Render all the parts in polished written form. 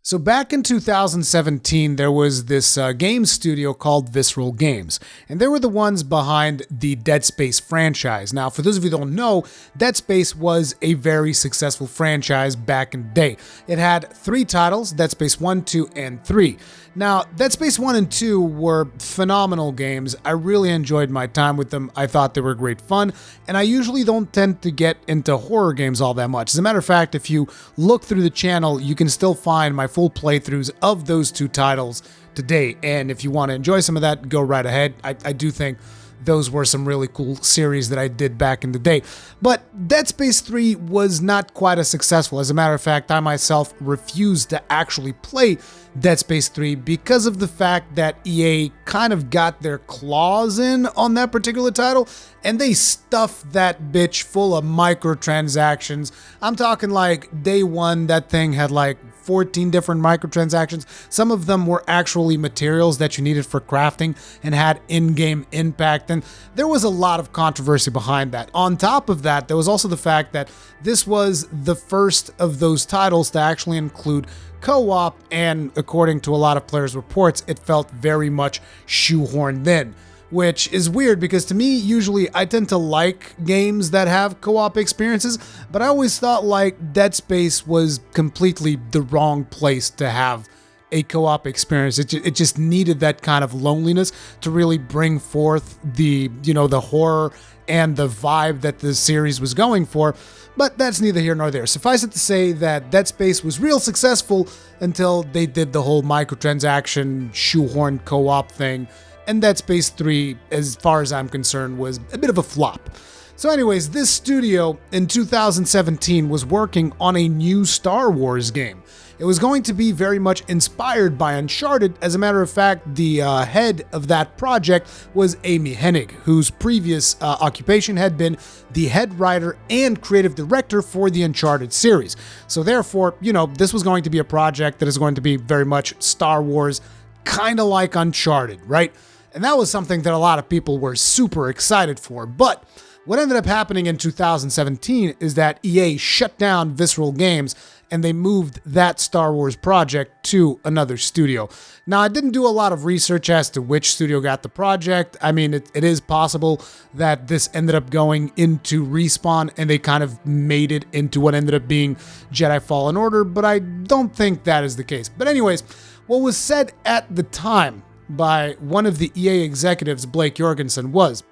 So back in 2017, there was this game studio called Visceral Games, and they were the ones behind the Dead Space franchise. Now, for those of you who don't know, Dead Space was a very successful franchise back in the day. It had 3 titles, Dead Space 1, 2, and 3. Now, Dead Space 1 and 2 were phenomenal games. I really enjoyed my time with them. I thought they were great fun, and I usually don't tend to get into horror games all that much. As a matter of fact, if you look through the channel, you can still find my full playthroughs of those 2 titles today, and if you want to enjoy some of that, go right ahead. I do think those were some really cool series that I did back in the day. But Dead Space 3 was not quite as successful. As a matter of fact, I myself refused to actually play Dead Space 3 because of the fact that EA kind of got their claws in on that particular title, and they stuffed that bitch full of microtransactions. I'm talking like day one, that thing had like 14 different microtransactions. Some of them were actually materials that you needed for crafting and had in-game impact, and there was a lot of controversy behind that. On top of that, there was also the fact that this was the first of those titles to actually include co-op, and according to a lot of players' reports, it felt very much shoehorned in. Which is weird because to me, usually I tend to like games that have co-op experiences, but I always thought like Dead Space was completely the wrong place to have a co-op experience. It just needed that kind of loneliness to really bring forth the horror and the vibe that the series was going for. But that's neither here nor there. Suffice it to say that Dead Space was real successful until they did the whole microtransaction shoehorned co-op thing. And Dead Space 3, as far as I'm concerned, was a bit of a flop. So anyways, this studio in 2017 was working on a new Star Wars game. It was going to be very much inspired by Uncharted. As a matter of fact, the head of that project was Amy Hennig, whose previous occupation had been the head writer and creative director for the Uncharted series. So therefore, this was going to be a project that is going to be very much Star Wars, kind of like Uncharted, right? And that was something that a lot of people were super excited for. But what ended up happening in 2017 is that EA shut down Visceral Games and they moved that Star Wars project to another studio. Now, I didn't do a lot of research as to which studio got the project. I mean, it is possible that this ended up going into Respawn and they kind of made it into what ended up being Jedi Fallen Order, but I don't think that is the case. But anyways, what was said at the time by one of the EA executives, Blake Jorgensen, was,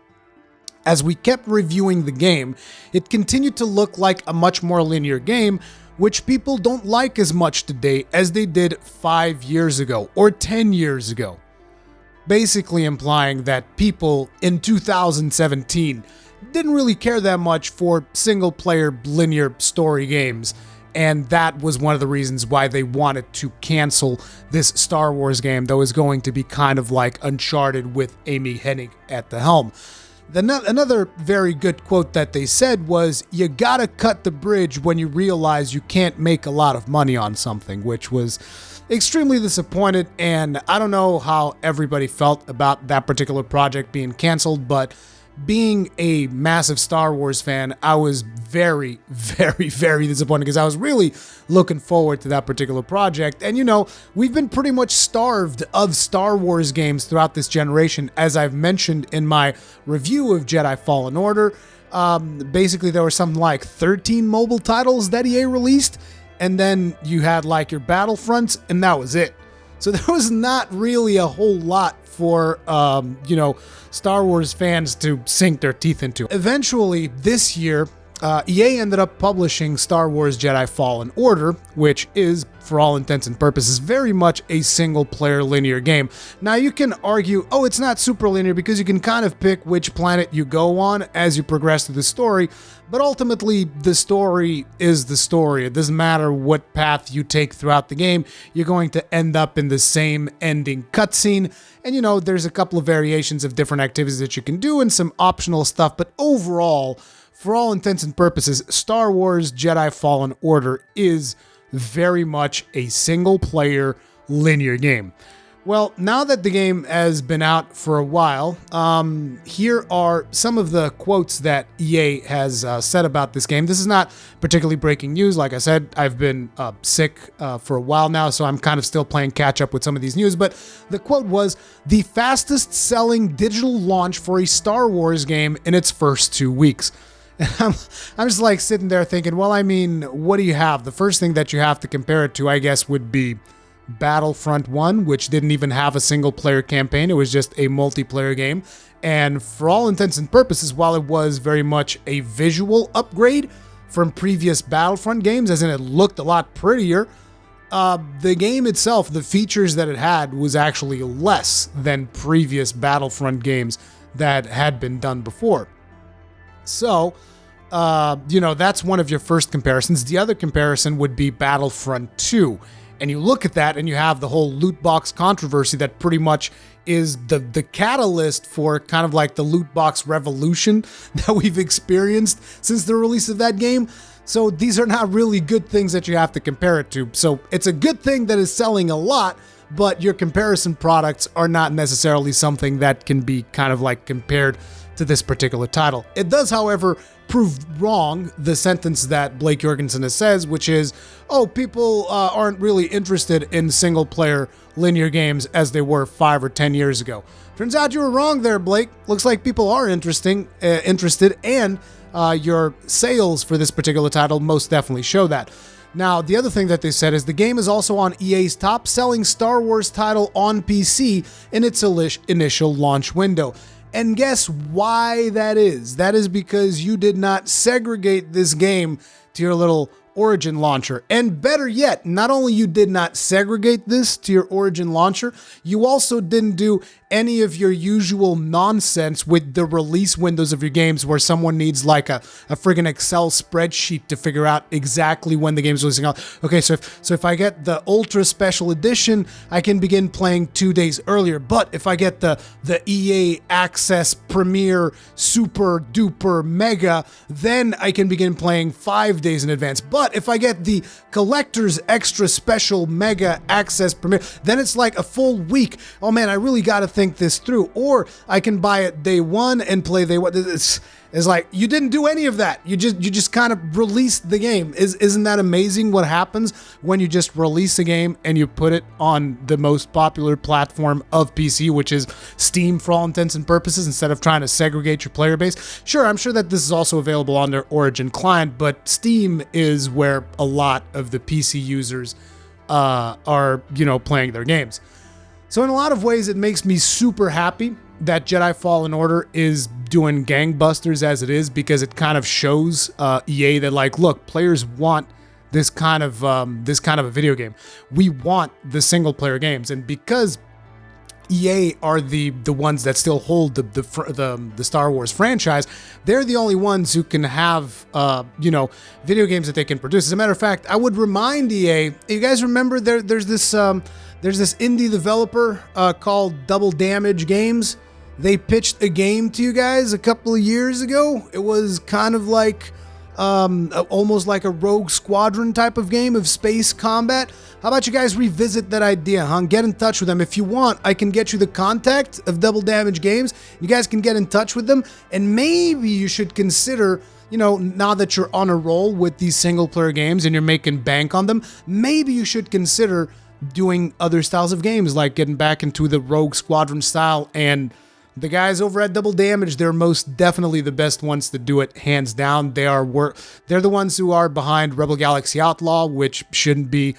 as we kept reviewing the game, it continued to look like a much more linear game, which people don't like as much today as they did 5 years ago or 10 years ago. Basically implying that people in 2017 didn't really care that much for single-player linear story games. And that was one of the reasons why they wanted to cancel this Star Wars game that was going to be kind of like Uncharted with Amy Hennig at the helm. Another very good quote that they said was, "You gotta cut the bridge when you realize you can't make a lot of money on something," which was extremely disappointed. And I don't know how everybody felt about that particular project being canceled, but being a massive Star Wars fan, I was very, very, very disappointed because I was really looking forward to that particular project. And we've been pretty much starved of Star Wars games throughout this generation, as I've mentioned in my review of Jedi Fallen Order. Basically, there were something like 13 mobile titles that EA released, and then you had like your Battlefronts, and that was it. So there was not really a whole lot for, Star Wars fans to sink their teeth into. Eventually, this year, EA ended up publishing Star Wars Jedi Fallen Order, which is, for all intents and purposes, very much a single-player linear game. Now, you can argue, oh, it's not super linear because you can kind of pick which planet you go on as you progress through the story, but ultimately, the story is the story. It doesn't matter what path you take throughout the game, you're going to end up in the same ending cutscene. And there's a couple of variations of different activities that you can do and some optional stuff, but overall, for all intents and purposes, Star Wars Jedi Fallen Order is very much a single-player linear game. Well, now that the game has been out for a while, here are some of the quotes that EA has said about this game. This is not particularly breaking news. Like I said, I've been sick for a while now, so I'm kind of still playing catch up with some of these news. But the quote was, "The fastest selling digital launch for a Star Wars game in its first 2 weeks." And I'm just like sitting there thinking, well, I mean, what do you have? The first thing that you have to compare it to, I guess, would be Battlefront 1, which didn't even have a single player campaign. It was just a multiplayer game. And for all intents and purposes, while it was very much a visual upgrade from previous Battlefront games, as in it looked a lot prettier, the game itself, the features that it had, was actually less than previous Battlefront games that had been done before. So, that's one of your first comparisons. The other comparison would be Battlefront 2. And you look at that and you have the whole loot box controversy that pretty much is the catalyst for kind of like the loot box revolution that we've experienced since the release of that game. So these are not really good things that you have to compare it to. So it's a good thing that is selling a lot, but your comparison products are not necessarily something that can be kind of like compared to this particular title. It does, however, prove wrong the sentence that Blake Jorgensen says, which is, oh, people aren't really interested in single-player linear games as they were 5 or 10 years ago. Turns out you were wrong there, Blake. Looks like people are interested, and your sales for this particular title most definitely show that. Now, the other thing that they said is the game is also on EA's top-selling Star Wars title on PC in its initial launch window. And guess why that is? That is because you did not segregate this game to your little Origin launcher. And better yet, not only you did not segregate this to your Origin launcher, you also didn't do any of your usual nonsense with the release windows of your games where someone needs like a friggin' Excel spreadsheet to figure out exactly when the game's releasing out. Okay, so if I get the Ultra Special Edition, I can begin playing 2 days earlier. But if I get the EA Access Premier Super Duper Mega, then I can begin playing 5 days in advance. But if I get the Collector's Extra Special Mega Access Premier, then it's like a full week. Oh man, I really gotta think this through. Or I can buy it day one and play day one. It's like, you didn't do any of that. You just kind of released the game. Isn't that amazing what happens when you just release a game and you put it on the most popular platform of PC, which is Steam for all intents and purposes, instead of trying to segregate your player base? Sure, I'm sure that this is also available on their Origin client, but Steam is where a lot of the PC users are, playing their games. So in a lot of ways, it makes me super happy that Jedi Fallen Order is doing gangbusters as it is, because it kind of shows EA that, like, look, players want this kind of a video game. We want the single player games, and because EA are the ones that still hold the Star Wars franchise, they're the only ones who can have video games that they can produce. As a matter of fact, I would remind EA, you guys remember there's this indie developer called Double Damage Games. They pitched a game to you guys a couple of years ago. It was kind of like almost like a Rogue Squadron type of game of space combat. How about you guys revisit that idea, huh? Get in touch with them. If you want, I can get you the contact of Double Damage Games. You guys can get in touch with them, and maybe you should consider, now that you're on a roll with these single player games and you're making bank on them, maybe you should consider doing other styles of games, like getting back into the Rogue Squadron style. And the guys over at Double Damage, they're most definitely the best ones to do it, hands down. They're the ones who are behind Rebel Galaxy Outlaw, which shouldn't be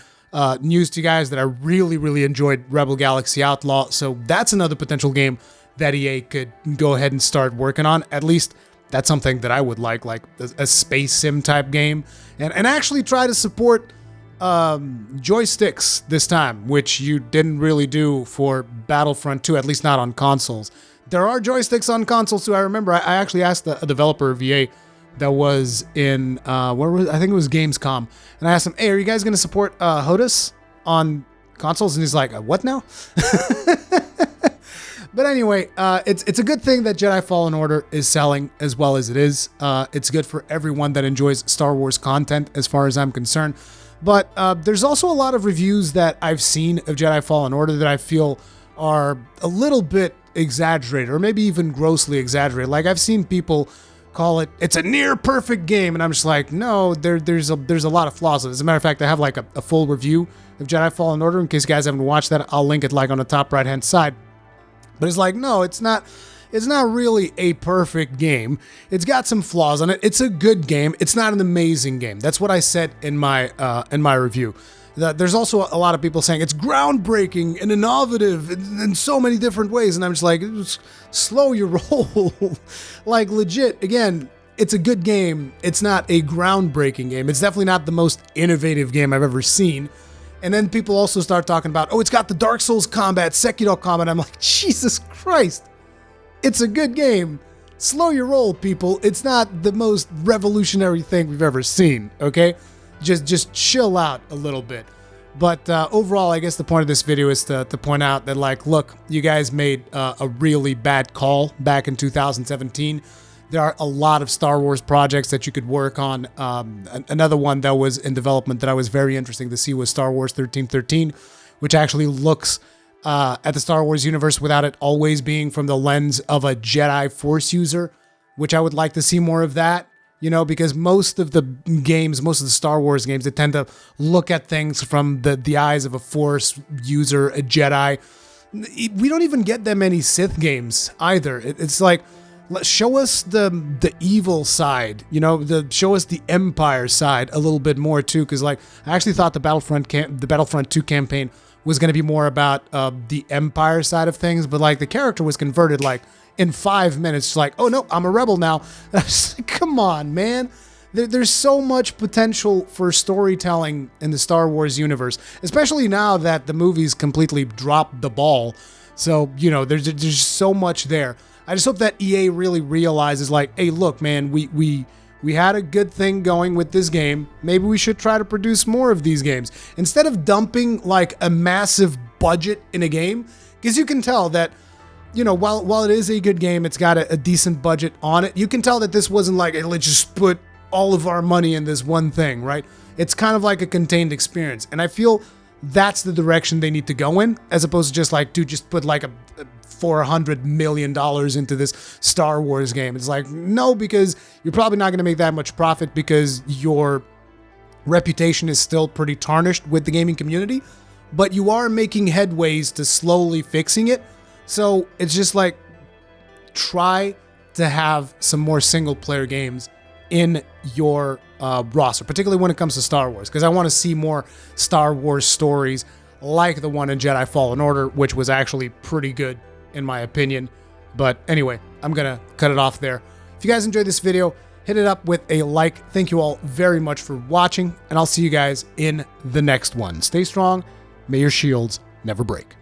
news to you guys that I really, really enjoyed Rebel Galaxy Outlaw. So that's another potential game that EA could go ahead and start working on. At least that's something that I would like a space sim type game, and actually try to support joysticks this time, which you didn't really do for Battlefront 2, at least not on consoles. There are joysticks on consoles too. I remember I actually asked a developer of EA that was in I think it was Gamescom, and I asked him, hey, are you guys going to support HOTAS on consoles? And he's like, what now? But anyway, it's a good thing that Jedi Fallen Order is selling as well as it is. It's good for everyone that enjoys Star Wars content, as far as I'm concerned. But there's also a lot of reviews that I've seen of Jedi Fallen Order that I feel are a little bit exaggerated, or maybe even grossly exaggerated. Like, I've seen people call it's a near perfect game, and I'm just like, no, there's a lot of flaws. As a matter of fact, I have like a full review of Jedi Fallen Order. In case you guys haven't watched that, I'll link it like on the top right hand side. But it's like, no, it's not really a perfect game. It's got some flaws on it. It's a good game. It's not an amazing game. That's what I said in my review. There's also a lot of people saying it's groundbreaking and innovative in so many different ways, and I'm just like, slow your roll. Like, legit, again, it's a good game. It's not a groundbreaking game. It's definitely not the most innovative game I've ever seen. And then people also start talking about, oh, it's got the Dark Souls combat, Sekiro combat. I'm like, Jesus Christ. It's a good game. Slow your roll, people. It's not the most revolutionary thing we've ever seen, okay? Just chill out a little bit. But overall, I guess the point of this video is to point out that, like, look, you guys made a really bad call back in 2017. There are a lot of Star Wars projects that you could work on. Another one that was in development that I was very interesting to see was Star Wars 1313, which actually looks at the Star Wars universe without it always being from the lens of a Jedi Force user, which I would like to see more of that, you know, because most of the games, most of the Star Wars games, they tend to look at things from the eyes of a Force user, a Jedi. We don't even get that many Sith games either. It's like, show us the evil side, you know, show us the Empire side a little bit more too, because, like, I actually thought the Battlefront 2 campaign was going to be more about the Empire side of things, but, like, the character was converted like in 5 minutes. It's like, oh no, I'm a rebel now. Like, come on, man. There's so much potential for storytelling in the Star Wars universe, especially now that the movies completely dropped the ball. So, you know, there's so much there. I just hope that EA really realizes, like, hey, look, man, we had a good thing going with this game. Maybe we should try to produce more of these games instead of dumping like a massive budget in a game, because you can tell that, you know, while it is a good game, it's got a decent budget on it. You can tell that this wasn't like, hey, let's just put all of our money in this one thing, right? It's kind of like a contained experience, and I feel that's the direction they need to go in, as opposed to just like, dude, just put like a $400 million into this Star Wars game. It's like, no, because you're probably not going to make that much profit because your reputation is still pretty tarnished with the gaming community, but you are making headways to slowly fixing it. So it's just like, try to have some more single player games in your roster, particularly when it comes to Star Wars, because I want to see more Star Wars stories like the one in Jedi Fallen Order, which was actually pretty good in my opinion. But anyway, I'm gonna cut it off there. If you guys enjoyed this video, hit it up with a like. Thank you all very much for watching, and I'll see you guys in the next one. Stay strong. May your shields never break.